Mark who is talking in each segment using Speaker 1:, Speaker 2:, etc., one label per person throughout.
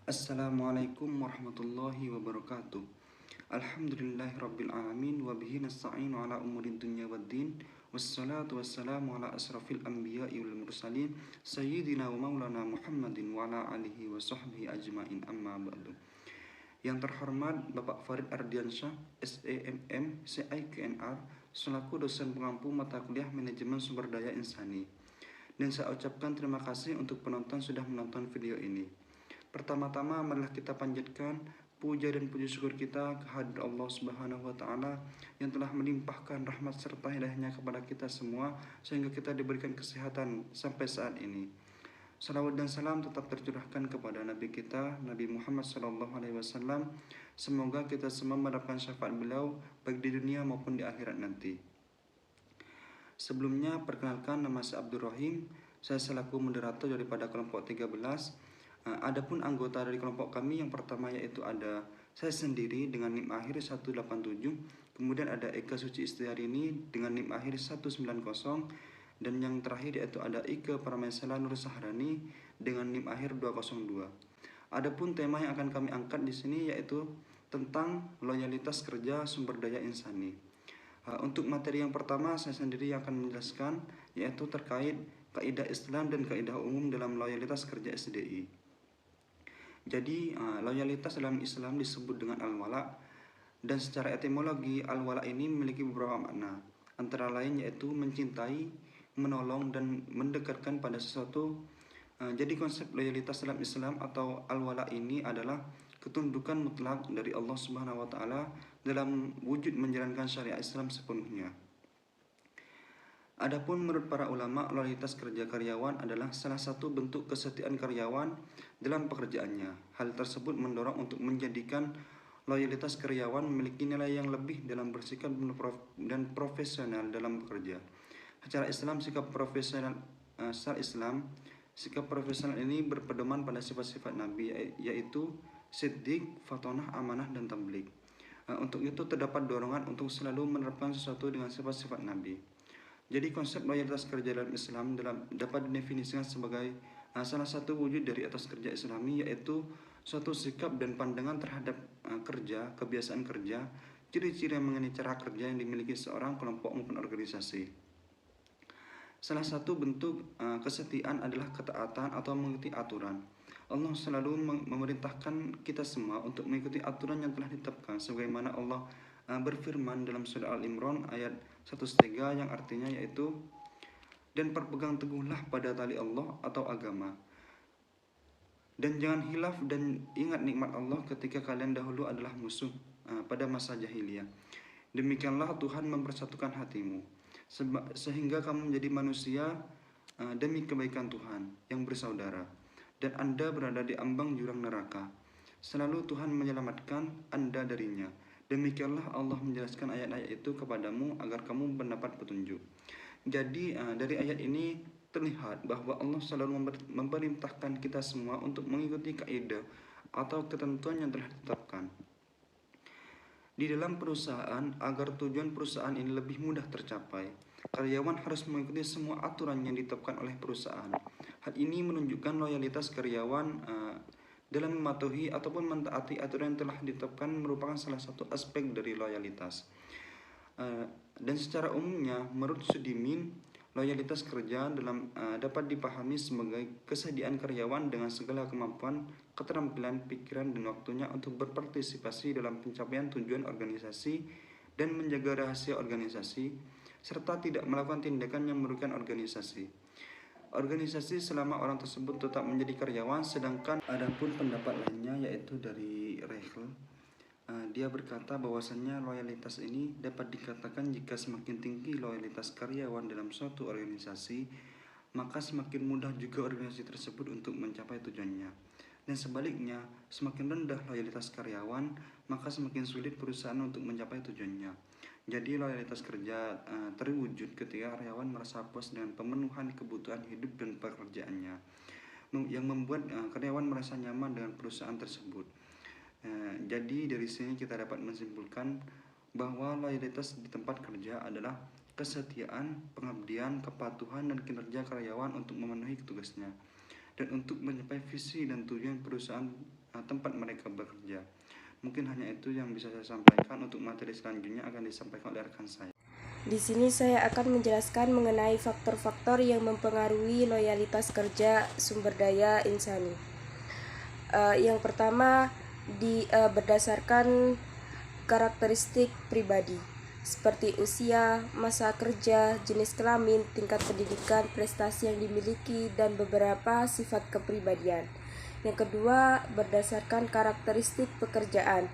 Speaker 1: Assalamualaikum warahmatullahi wabarakatuh. Alhamdulillahirabbil alamin wa bihi nasta'inu ala umurid dunya waddin. Wassalatu wassalamu ala asrafil anbiya'i wal mursalin sayyidina wa maulana Muhammadin wa ala alihi wa sahbihi ajmain, amma ba'du. Yang terhormat Bapak Farid Ardiansyah, SEMM, CIKNR, selaku dosen pengampu mata kuliah Manajemen Sumber Daya Insani. Dan saya ucapkan terima kasih untuk penonton sudah menonton video ini. Pertama-tama marilah kita panjatkan puja dan puji syukur kita kehadirat Allah Subhanahu wa taala yang telah melimpahkan rahmat serta hidayahnya kepada kita semua sehingga kita diberikan kesehatan sampai saat ini. Salawat dan salam tetap tercurahkan kepada Nabi kita, Nabi Muhammad SAW. Semoga kita semua mendapatkan syafaat beliau baik di dunia maupun di akhirat nanti. Sebelumnya, perkenalkan, nama saya Abdul Rahim. Saya selaku moderator daripada kelompok 13. Adapun anggota dari kelompok kami yang pertama yaitu ada saya sendiri dengan NIM akhir 187, kemudian ada Eka Suci Istiarini dengan NIM akhir 190, dan yang terakhir yaitu ada Ika Paramaesela Nur Sahrani dengan NIM akhir 202. Adapun tema yang akan kami angkat di sini yaitu tentang loyalitas kerja sumber daya insani. Untuk materi yang pertama saya sendiri yang akan menjelaskan yaitu terkait kaidah Islam dan kaidah umum dalam loyalitas kerja SDI. Jadi loyalitas dalam Islam disebut dengan al-wala, dan secara etimologi al-wala ini memiliki beberapa makna. Antara lain yaitu mencintai, menolong, dan mendekatkan pada sesuatu. Jadi konsep loyalitas dalam Islam atau al-wala ini adalah ketundukan mutlak dari Allah Subhanahu wa taala dalam wujud menjalankan syariat Islam sepenuhnya. Adapun menurut para ulama, loyalitas kerja karyawan adalah salah satu bentuk kesetiaan karyawan dalam pekerjaannya. Hal tersebut mendorong untuk menjadikan loyalitas karyawan memiliki nilai yang lebih dalam bersikap dan profesional dalam bekerja. Secara Islam, sikap profesional ini berpedoman pada sifat-sifat Nabi, yaitu siddiq, fatonah, amanah, dan tabligh. Untuk itu terdapat dorongan untuk selalu menerapkan sesuatu dengan sifat-sifat Nabi. Jadi konsep loyalitas kerja dalam Islam dapat didefinisikan sebagai salah satu wujud dari atas kerja Islami, yaitu suatu sikap dan pandangan terhadap kerja, kebiasaan kerja, ciri-ciri mengenai cara kerja yang dimiliki seorang kelompok maupun organisasi. Salah satu bentuk kesetiaan adalah ketaatan atau mengikuti aturan. Allah selalu memerintahkan kita semua untuk mengikuti aturan yang telah ditetapkan, sebagaimana Allah berfirman dalam surah Al-Imran ayat 103 yang artinya yaitu, dan berpegang teguhlah pada tali Allah atau agama, dan jangan hilaf dan ingat nikmat Allah ketika kalian dahulu adalah musuh pada masa jahiliyah. Demikianlah Tuhan mempersatukan hatimu sehingga kamu menjadi manusia demi kebaikan Tuhan yang bersaudara, dan Anda berada di ambang jurang neraka. Selalu Tuhan menyelamatkan Anda darinya. Demikianlah Allah menjelaskan ayat-ayat itu kepadamu agar kamu mendapat petunjuk. Jadi dari ayat ini terlihat bahwa Allah selalu memerintahkan kita semua untuk mengikuti kaidah atau ketentuan yang telah ditetapkan di dalam perusahaan agar tujuan perusahaan ini lebih mudah tercapai. Karyawan harus mengikuti semua aturan yang ditetapkan oleh perusahaan. Hal ini menunjukkan loyalitas karyawan dalam mematuhi ataupun mentaati aturan yang telah ditetapkan merupakan salah satu aspek dari loyalitas. Dan secara umumnya, menurut Sudimin, loyalitas kerja dapat dipahami sebagai kesediaan karyawan dengan segala kemampuan, keterampilan, pikiran, dan waktunya untuk berpartisipasi dalam pencapaian tujuan organisasi dan menjaga rahasia organisasi, serta tidak melakukan tindakan yang merugikan organisasi selama orang tersebut tetap menjadi karyawan. Sedangkan adapun pendapat lainnya yaitu dari Reichel, dia berkata bahwasannya loyalitas ini dapat dikatakan jika semakin tinggi loyalitas karyawan dalam suatu organisasi, maka semakin mudah juga organisasi tersebut untuk mencapai tujuannya. Dan sebaliknya, semakin rendah loyalitas karyawan, maka semakin sulit perusahaan untuk mencapai tujuannya. Jadi loyalitas kerja terwujud ketika karyawan merasa puas dengan pemenuhan kebutuhan hidup dan pekerjaannya, yang membuat karyawan merasa nyaman dengan perusahaan tersebut. Jadi dari sini kita dapat menyimpulkan bahwa loyalitas di tempat kerja adalah kesetiaan, pengabdian, kepatuhan, dan kinerja karyawan untuk memenuhi tugasnya dan untuk mencapai visi dan tujuan perusahaan tempat mereka bekerja. Mungkin hanya itu yang bisa saya sampaikan. Untuk materi selanjutnya akan disampaikan oleh rekan saya.
Speaker 2: Di sini saya akan menjelaskan mengenai faktor-faktor yang mempengaruhi loyalitas kerja sumber daya insani. Yang pertama berdasarkan karakteristik pribadi seperti usia, masa kerja, jenis kelamin, tingkat pendidikan, prestasi yang dimiliki, dan beberapa sifat kepribadian. Yang kedua, berdasarkan karakteristik pekerjaan,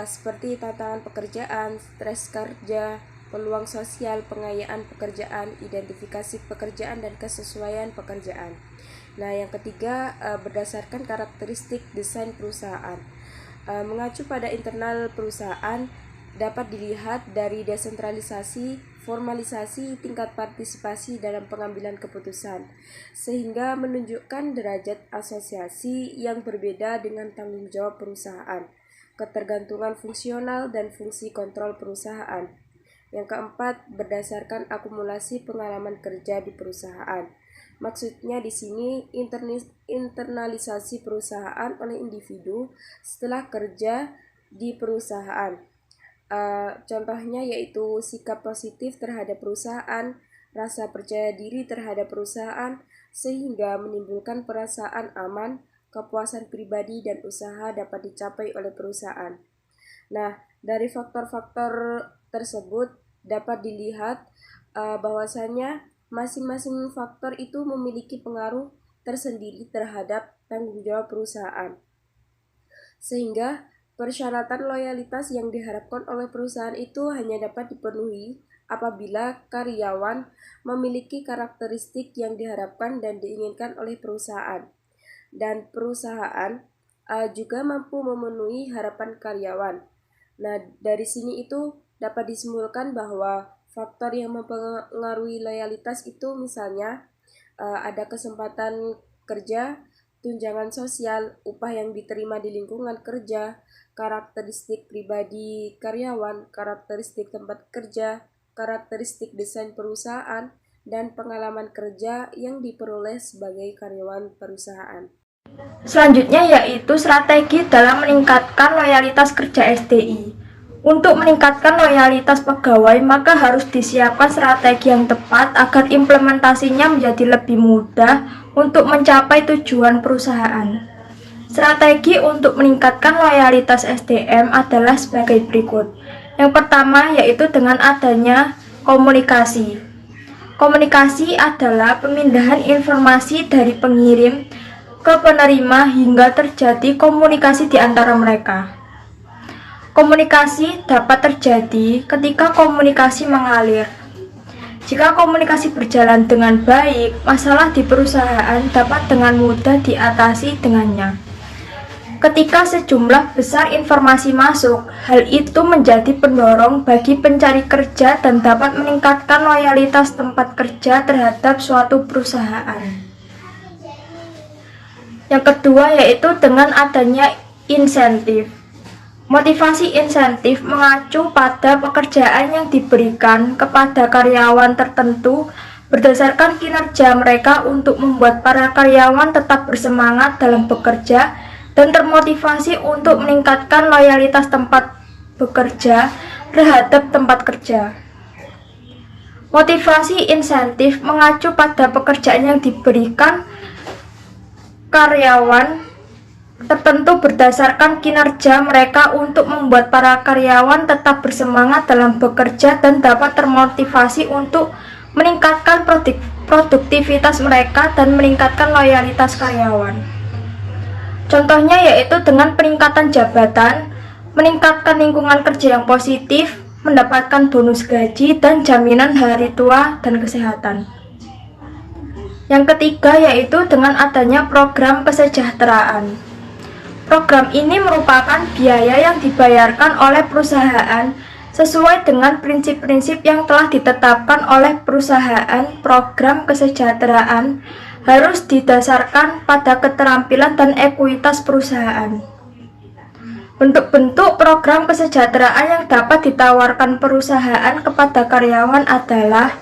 Speaker 2: seperti tantangan pekerjaan, stres kerja, peluang sosial, pengayaan pekerjaan, identifikasi pekerjaan, dan kesesuaian pekerjaan. Nah, yang ketiga, berdasarkan karakteristik desain perusahaan. Mengacu pada internal perusahaan, dapat dilihat dari desentralisasi, formalisasi, tingkat partisipasi dalam pengambilan keputusan, sehingga menunjukkan derajat asosiasi yang berbeda dengan tanggung jawab perusahaan, ketergantungan fungsional dan fungsi kontrol perusahaan. Yang keempat, berdasarkan akumulasi pengalaman kerja di perusahaan. Maksudnya di sini internalisasi perusahaan oleh individu setelah kerja di perusahaan. Contohnya yaitu sikap positif terhadap perusahaan, rasa percaya diri terhadap perusahaan, sehingga menimbulkan perasaan aman, kepuasan pribadi, dan usaha dapat dicapai oleh perusahaan. Nah, dari faktor-faktor tersebut dapat dilihat bahwasanya masing-masing faktor itu memiliki pengaruh tersendiri terhadap tanggung jawab perusahaan. Sehingga persyaratan loyalitas yang diharapkan oleh perusahaan itu hanya dapat dipenuhi apabila karyawan memiliki karakteristik yang diharapkan dan diinginkan oleh perusahaan. Dan perusahaan juga mampu memenuhi harapan karyawan. Nah, dari sini itu dapat disimpulkan bahwa faktor yang mempengaruhi loyalitas itu misalnya ada kesempatan kerja, tunjangan sosial, upah yang diterima di lingkungan kerja, karakteristik pribadi karyawan, karakteristik tempat kerja, karakteristik desain perusahaan, dan pengalaman kerja yang diperoleh sebagai karyawan perusahaan.
Speaker 3: Selanjutnya yaitu strategi dalam meningkatkan loyalitas kerja SDI. Untuk meningkatkan loyalitas pegawai, maka harus disiapkan strategi yang tepat agar implementasinya menjadi lebih mudah untuk mencapai tujuan perusahaan. Strategi untuk meningkatkan loyalitas SDM adalah sebagai berikut. Yang pertama yaitu dengan adanya komunikasi. Komunikasi adalah pemindahan informasi dari pengirim ke penerima hingga terjadi komunikasi di antara mereka. Komunikasi dapat terjadi ketika komunikasi mengalir. Jika komunikasi berjalan dengan baik, masalah di perusahaan dapat dengan mudah diatasi dengannya. Ketika sejumlah besar informasi masuk, hal itu menjadi pendorong bagi pencari kerja dan dapat meningkatkan loyalitas tempat kerja terhadap suatu perusahaan. Yang kedua yaitu dengan adanya insentif. Motivasi insentif mengacu pada pekerjaan yang diberikan kepada karyawan tertentu berdasarkan kinerja mereka untuk membuat para karyawan tetap bersemangat dalam bekerja dan termotivasi untuk meningkatkan loyalitas tempat bekerja terhadap tempat kerja. Motivasi insentif mengacu pada pekerjaan yang diberikan karyawan tertentu berdasarkan kinerja mereka untuk membuat para karyawan tetap bersemangat dalam bekerja dan dapat termotivasi untuk meningkatkan produktivitas mereka dan meningkatkan loyalitas karyawan. Contohnya yaitu dengan peningkatan jabatan, meningkatkan lingkungan kerja yang positif, mendapatkan bonus gaji, dan jaminan hari tua dan kesehatan. Yang ketiga yaitu dengan adanya program kesejahteraan. Program ini merupakan biaya yang dibayarkan oleh perusahaan sesuai dengan prinsip-prinsip yang telah ditetapkan oleh perusahaan. Program kesejahteraan harus didasarkan pada keterampilan dan ekuitas perusahaan. Bentuk-bentuk program kesejahteraan yang dapat ditawarkan perusahaan kepada karyawan adalah: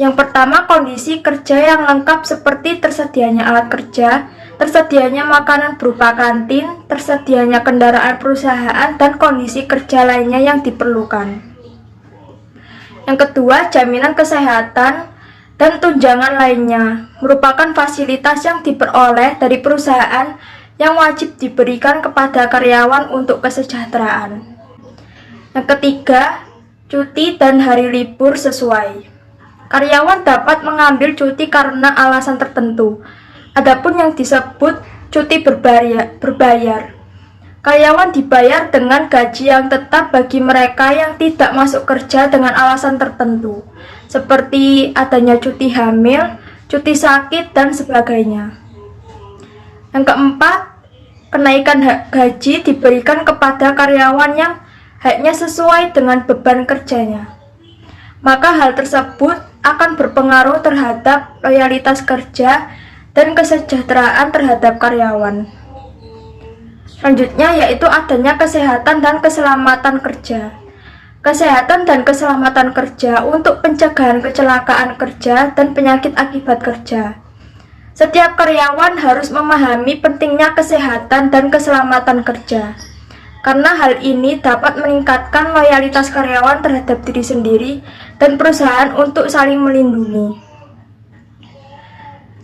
Speaker 3: yang pertama, kondisi kerja yang lengkap seperti tersedianya alat kerja, tersedianya makanan berupa kantin, tersedianya kendaraan perusahaan, dan kondisi kerja lainnya yang diperlukan. Yang kedua, jaminan kesehatan dan tunjangan lainnya merupakan fasilitas yang diperoleh dari perusahaan yang wajib diberikan kepada karyawan untuk kesejahteraan. Yang ketiga, cuti dan hari libur sesuai. Karyawan dapat mengambil cuti karena alasan tertentu. Adapun yang disebut cuti berbayar, karyawan dibayar dengan gaji yang tetap bagi mereka yang tidak masuk kerja dengan alasan tertentu, seperti adanya cuti hamil, cuti sakit, dan sebagainya. Yang keempat, kenaikan gaji diberikan kepada karyawan yang haknya sesuai dengan beban kerjanya. Maka hal tersebut akan berpengaruh terhadap loyalitas kerja dan kesejahteraan terhadap karyawan. Selanjutnya yaitu adanya kesehatan dan keselamatan kerja. Kesehatan dan keselamatan kerja untuk pencegahan kecelakaan kerja dan penyakit akibat kerja. Setiap karyawan harus memahami pentingnya kesehatan dan keselamatan kerja, karena hal ini dapat meningkatkan loyalitas karyawan terhadap diri sendiri dan perusahaan untuk saling melindungi.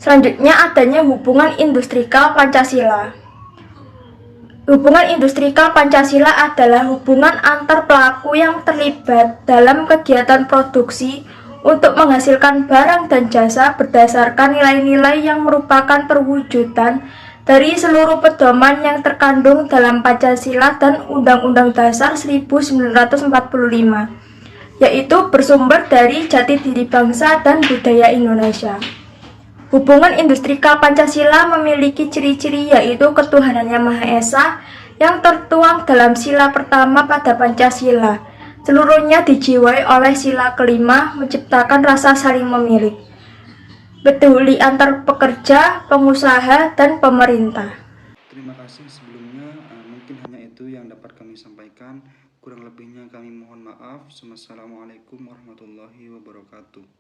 Speaker 3: Selanjutnya adanya hubungan industrikal Pancasila. Hubungan industrikal Pancasila adalah hubungan antar pelaku yang terlibat dalam kegiatan produksi untuk menghasilkan barang dan jasa berdasarkan nilai-nilai yang merupakan perwujudan dari seluruh pedoman yang terkandung dalam Pancasila dan Undang-Undang Dasar 1945, yaitu bersumber dari jati diri bangsa dan budaya Indonesia. Hubungan industrikal Pancasila memiliki ciri-ciri yaitu ketuhanan Yang Maha Esa yang tertuang dalam sila pertama pada Pancasila. Seluruhnya dijiwai oleh sila kelima menciptakan rasa saling memilih, peduli antar pekerja, pengusaha, dan pemerintah.
Speaker 1: Terima kasih sebelumnya, mungkin hanya itu yang dapat kami sampaikan. Kurang lebihnya kami mohon maaf. Wassalamualaikum warahmatullahi wabarakatuh.